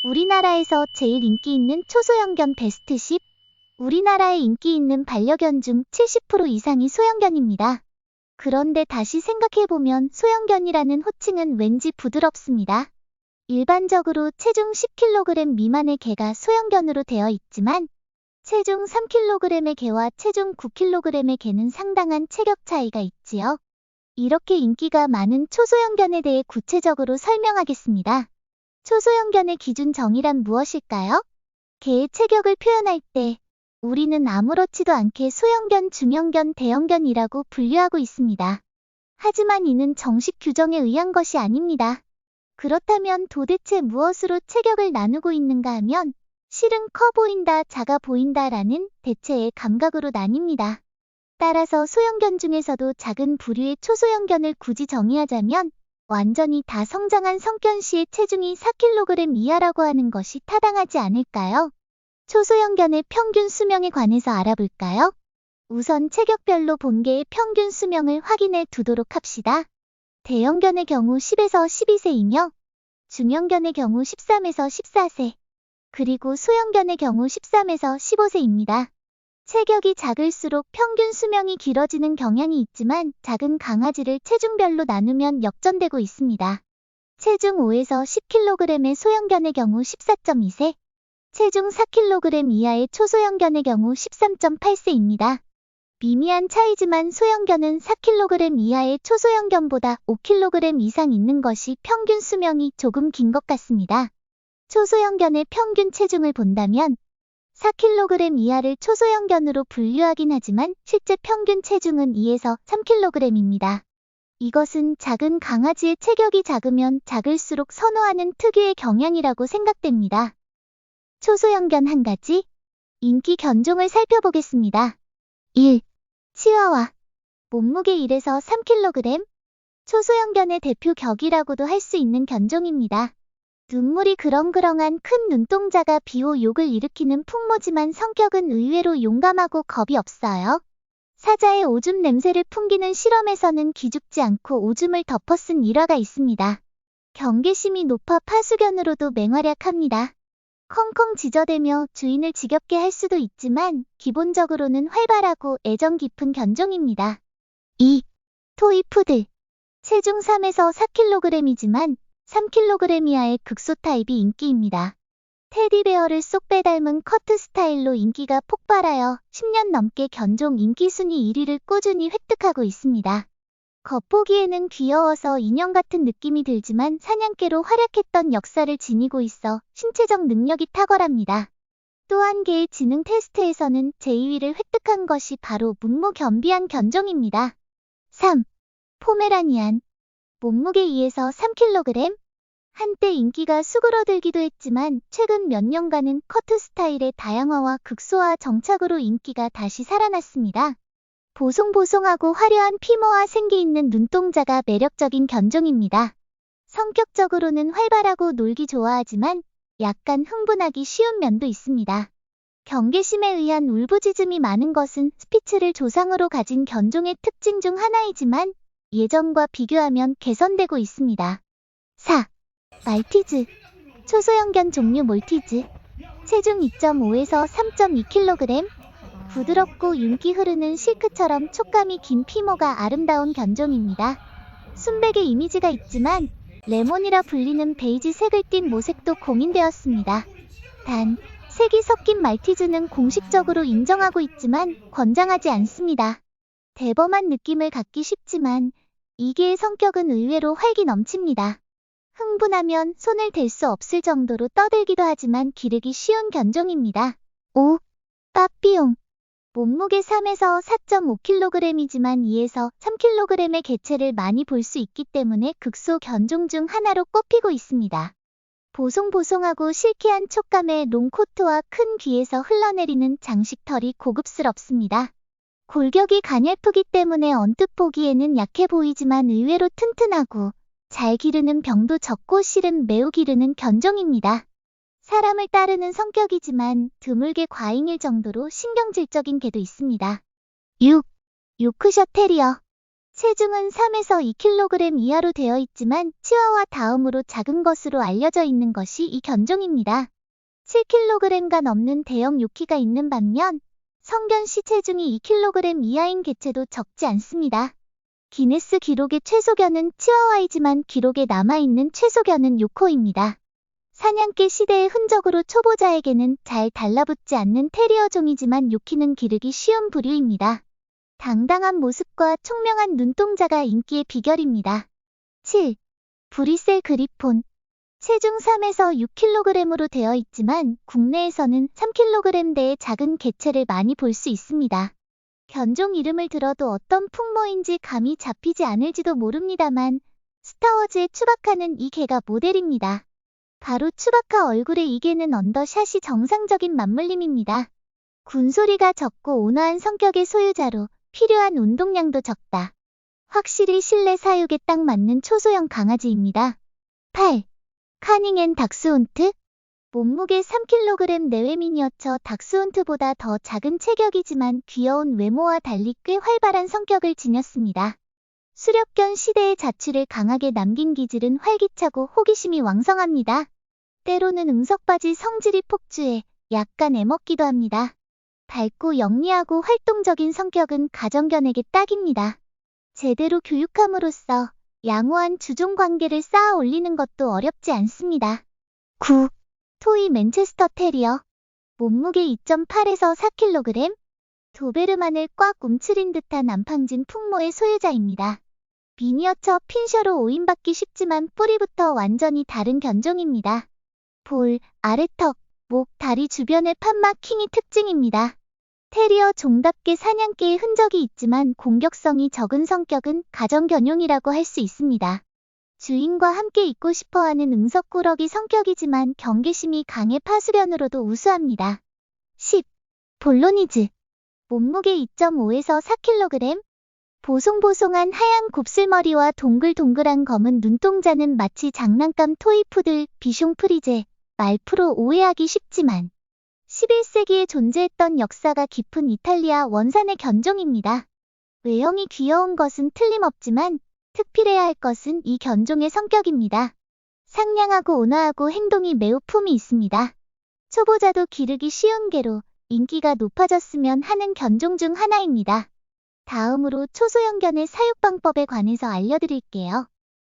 우리나라에서 제일 인기 있는 초소형견 베스트 10. 우리나라에 인기 있는 반려견 중 70% 이상이 소형견입니다. 그런데 다시 생각해보면 소형견이라는 호칭은 왠지 부드럽습니다. 일반적으로 체중 10kg 미만의 개가 소형견으로 되어 있지만 체중 3kg의 개와 체중 9kg의 개는 상당한 체격 차이가 있지요. 이렇게 인기가 많은 초소형견에 대해 구체적으로 설명하겠습니다. 초소형견의 기준 정의란 무엇일까요? 개의 체격을 표현할 때 우리는 아무렇지도 않게 소형견, 중형견, 대형견이라고 분류하고 있습니다. 하지만 이는 정식 규정에 의한 것이 아닙니다. 그렇다면 도대체 무엇으로 체격을 나누고 있는가 하면 실은 커 보인다, 작아 보인다라는 대체의 감각으로 나뉩니다. 따라서 소형견 중에서도 작은 부류의 초소형견을 굳이 정의하자면 완전히 다 성장한 성견 시의 체중이 4kg 이하라고 하는 것이 타당하지 않을까요? 초소형견의 평균 수명에 관해서 알아볼까요? 우선 체격별로 본개의 평균 수명을 확인해 두도록 합시다. 대형견의 경우 10에서 12세이며 중형견의 경우 13에서 14세, 그리고 소형견의 경우 13에서 15세입니다. 체격이 작을수록 평균 수명이 길어지는 경향이 있지만 작은 강아지를 체중별로 나누면 역전되고 있습니다. 체중 5에서 10kg의 소형견의 경우 14.2세, 체중 4kg 이하의 초소형견의 경우 13.8세입니다. 미미한 차이지만 소형견은 4kg 이하의 초소형견보다 5kg 이상 있는 것이 평균 수명이 조금 긴 것 같습니다. 초소형견의 평균 체중을 본다면 4kg 이하를 초소형견으로 분류하긴 하지만 실제 평균 체중은 2에서 3kg입니다. 이것은 작은 강아지의 체격이 작으면 작을수록 선호하는 특유의 경향이라고 생각됩니다. 초소형견 한 가지 인기 견종을 살펴보겠습니다. 1. 치와와. 몸무게 1에서 3kg. 초소형견의 대표 격이라고도 할 수 있는 견종입니다. 눈물이 그렁그렁한 큰 눈동자가 비호 욕을 일으키는 풍모지만 성격은 의외로 용감하고 겁이 없어요. 사자의 오줌 냄새를 풍기는 실험에서는 기죽지 않고 오줌을 덮어쓴 일화가 있습니다. 경계심이 높아 파수견으로도 맹활약합니다. 컹컹 짖어대며 주인을 지겹게 할 수도 있지만 기본적으로는 활발하고 애정 깊은 견종입니다. 2. 토이푸들. 체중 3에서 4kg이지만 3kg 이하의 극소 타입이 인기입니다. 테디베어를 쏙 빼닮은 커트 스타일로 인기가 폭발하여 10년 넘게 견종 인기 순위 1위를 꾸준히 획득하고 있습니다. 겉보기에는 귀여워서 인형 같은 느낌이 들지만 사냥개로 활약했던 역사를 지니고 있어 신체적 능력이 탁월합니다. 또 한 개의 지능 테스트에서는 제2위를 획득한 것이 바로 묵묵견비한 견종입니다. 3. 포메라니안. 몸무게 2에서 3kg. 한때 인기가 수그러들기도 했지만 최근 몇 년간은 커트 스타일의 다양화와 극소화 정착으로 인기가 다시 살아났습니다. 보송보송하고 화려한 피모와 생기 있는 눈동자가 매력적인 견종입니다. 성격적으로는 활발하고 놀기 좋아하지만 약간 흥분하기 쉬운 면도 있습니다. 경계심에 의한 울부짖음이 많은 것은 스피츠를 조상으로 가진 견종의 특징 중 하나이지만 예전과 비교하면 개선되고 있습니다. 4. 말티즈. 초소형견 종류 몰티즈. 체중 2.5에서 3.2kg. 부드럽고 윤기 흐르는 실크처럼 촉감이 긴 피모가 아름다운 견종입니다. 순백의 이미지가 있지만 레몬이라 불리는 베이지 색을 띤 모색도 공인되었습니다. 단, 색이 섞인 말티즈는 공식적으로 인정하고 있지만 권장하지 않습니다. 대범한 느낌을 갖기 쉽지만 이 개의 성격은 의외로 활기 넘칩니다. 흥분하면 손을 댈 수 없을 정도로 떠들기도 하지만 기르기 쉬운 견종입니다. 5. 빠삐용. 몸무게 3에서 4.5kg이지만 2에서 3kg의 개체를 많이 볼 수 있기 때문에 극소 견종 중 하나로 꼽히고 있습니다. 보송보송하고 실키한 촉감의 롱코트와 큰 귀에서 흘러내리는 장식털이 고급스럽습니다. 골격이 가냘프기 때문에 언뜻 보기에는 약해 보이지만 의외로 튼튼하고 잘 기르는 병도 적고 실은 매우 기르는 견종입니다. 사람을 따르는 성격이지만 드물게 과잉일 정도로 신경질적인 개도 있습니다. 6. 요크셔 테리어. 체중은 3에서 2kg 이하로 되어 있지만 치와와 다음으로 작은 것으로 알려져 있는 것이 이 견종입니다. 7kg가 넘는 대형 요키가 있는 반면 성견 시 체중이 2kg 이하인 개체도 적지 않습니다. 기네스 기록의 최소견은 치와와이지만 기록에 남아있는 최소견은 요코입니다. 사냥개 시대의 흔적으로 초보자에게는 잘 달라붙지 않는 테리어 종이지만 요키는 기르기 쉬운 부류입니다. 당당한 모습과 총명한 눈동자가 인기의 비결입니다. 7. 브리셀 그리폰. 체중 3에서 6kg으로 되어 있지만 국내에서는 3kg대의 작은 개체를 많이 볼 수 있습니다. 견종 이름을 들어도 어떤 풍모인지 감이 잡히지 않을지도 모릅니다만 스타워즈의 추바카는 이 개가 모델입니다. 바로 추바카 얼굴의 이 개는 언더샷이 정상적인 맞물림입니다. 군소리가 적고 온화한 성격의 소유자로 필요한 운동량도 적다. 확실히 실내 사육에 딱 맞는 초소형 강아지입니다. 8. 카닝 앤 닥스훈트. 몸무게 3kg 내외 미니어처 닥스훈트보다 더 작은 체격이지만 귀여운 외모와 달리 꽤 활발한 성격을 지녔습니다. 수렵견 시대의 자취를 강하게 남긴 기질은 활기차고 호기심이 왕성합니다. 때로는 응석바지 성질이 폭주해 약간 애먹기도 합니다. 밝고 영리하고 활동적인 성격은 가정견에게 딱입니다. 제대로 교육함으로써 양호한 주종 관계를 쌓아 올리는 것도 어렵지 않습니다. 9. 토이 맨체스터 테리어. 몸무게 2.8에서 4kg. 도베르만을 꽉 움츠린 듯한 안팡진 풍모의 소유자입니다. 미니어처 핀셔로 오인받기 쉽지만 뿌리부터 완전히 다른 견종입니다. 볼, 아래턱, 목, 다리 주변의 판마킹이 특징입니다. 테리어 종답게 사냥개의 흔적이 있지만 공격성이 적은 성격은 가정견용이라고 할 수 있습니다. 주인과 함께 있고 싶어하는 응석꾸러기 성격이지만 경계심이 강해 파수견으로도 우수합니다. 10. 볼로니즈. 몸무게 2.5에서 4kg. 보송보송한 하얀 곱슬머리와 동글동글한 검은 눈동자는 마치 장난감 토이푸들, 비숑 프리제, 말프로 오해하기 쉽지만 11세기에 존재했던 역사가 깊은 이탈리아 원산의 견종입니다. 외형이 귀여운 것은 틀림없지만 특필해야 할 것은 이 견종의 성격입니다. 상냥하고 온화하고 행동이 매우 품이 있습니다. 초보자도 기르기 쉬운 개로 인기가 높아졌으면 하는 견종 중 하나입니다. 다음으로 초소형견의 사육방법에 관해서 알려드릴게요.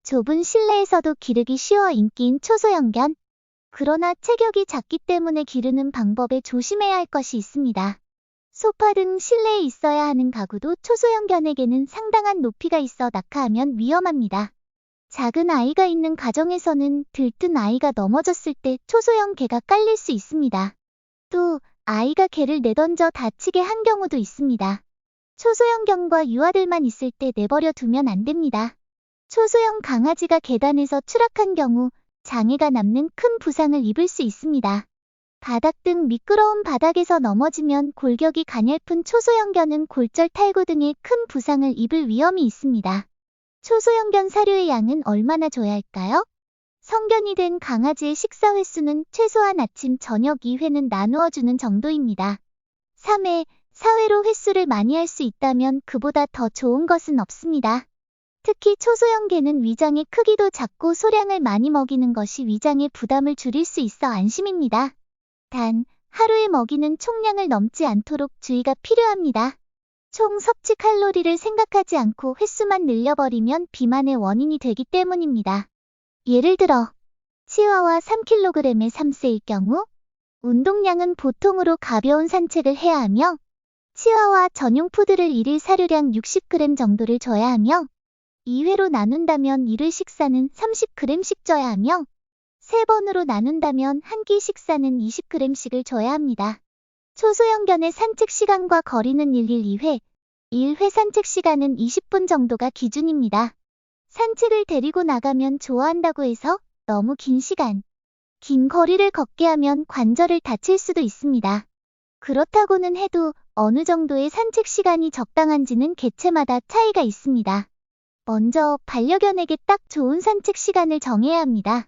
좁은 실내에서도 기르기 쉬워 인기인 초소형견. 그러나 체격이 작기 때문에 기르는 방법에 조심해야 할 것이 있습니다. 소파 등 실내에 있어야 하는 가구도 초소형견에게는 상당한 높이가 있어 낙하하면 위험합니다. 작은 아이가 있는 가정에서는 들뜬 아이가 넘어졌을 때 초소형 개가 깔릴 수 있습니다. 또 아이가 개를 내던져 다치게 한 경우도 있습니다. 초소형견과 유아들만 있을 때 내버려 두면 안 됩니다. 초소형 강아지가 계단에서 추락한 경우 장애가 남는 큰 부상을 입을 수 있습니다. 바닥 등 미끄러운 바닥에서 넘어지면 골격이 가냘픈 초소형견은 골절 탈구 등의 큰 부상을 입을 위험이 있습니다. 초소형견 사료의 양은 얼마나 줘야 할까요? 성견이 된 강아지의 식사 횟수는 최소한 아침, 저녁 2회는 나누어 주는 정도입니다. 3회, 4회로 횟수를 많이 할 수 있다면 그보다 더 좋은 것은 없습니다. 특히 초소형 개는 위장의 크기도 작고 소량을 많이 먹이는 것이 위장의 부담을 줄일 수 있어 안심입니다. 단, 하루에 먹이는 총량을 넘지 않도록 주의가 필요합니다. 총 섭취 칼로리를 생각하지 않고 횟수만 늘려버리면 비만의 원인이 되기 때문입니다. 예를 들어, 치와와 3kg의 3세일 경우, 운동량은 보통으로 가벼운 산책을 해야 하며, 치와와 전용 푸드를 1일 사료량 60g 정도를 줘야 하며, 2회로 나눈다면 1회 식사는 30g씩 줘야 하며, 3번으로 나눈다면 한 끼 식사는 20g씩을 줘야 합니다. 초소형견의 산책 시간과 거리는 1일 2회, 1회 산책 시간은 20분 정도가 기준입니다. 산책을 데리고 나가면 좋아한다고 해서 너무 긴 시간, 긴 거리를 걷게 하면 관절을 다칠 수도 있습니다. 그렇다고는 해도 어느 정도의 산책 시간이 적당한지는 개체마다 차이가 있습니다. 먼저 반려견에게 딱 좋은 산책 시간을 정해야 합니다.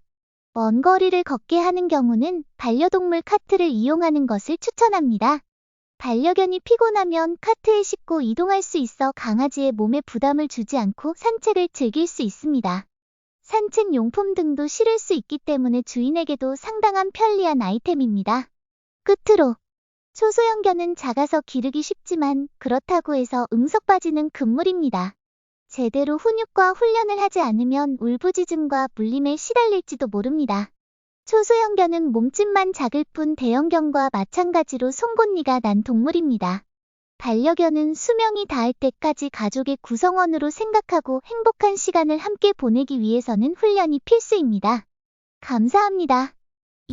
먼 거리를 걷게 하는 경우는 반려동물 카트를 이용하는 것을 추천합니다. 반려견이 피곤하면 카트에 싣고 이동할 수 있어 강아지의 몸에 부담을 주지 않고 산책을 즐길 수 있습니다. 산책 용품 등도 실을 수 있기 때문에 주인에게도 상당한 편리한 아이템입니다. 끝으로 초소형견은 작아서 기르기 쉽지만 그렇다고 해서 응석바지는 금물입니다. 제대로 훈육과 훈련을 하지 않으면 울부짖음과 물림에 시달릴지도 모릅니다. 초소형견은 몸집만 작을 뿐 대형견과 마찬가지로 송곳니가 난 동물입니다. 반려견은 수명이 닿을 때까지 가족의 구성원으로 생각하고 행복한 시간을 함께 보내기 위해서는 훈련이 필수입니다. 감사합니다.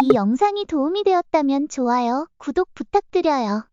이 영상이 도움이 되었다면 좋아요, 구독 부탁드려요.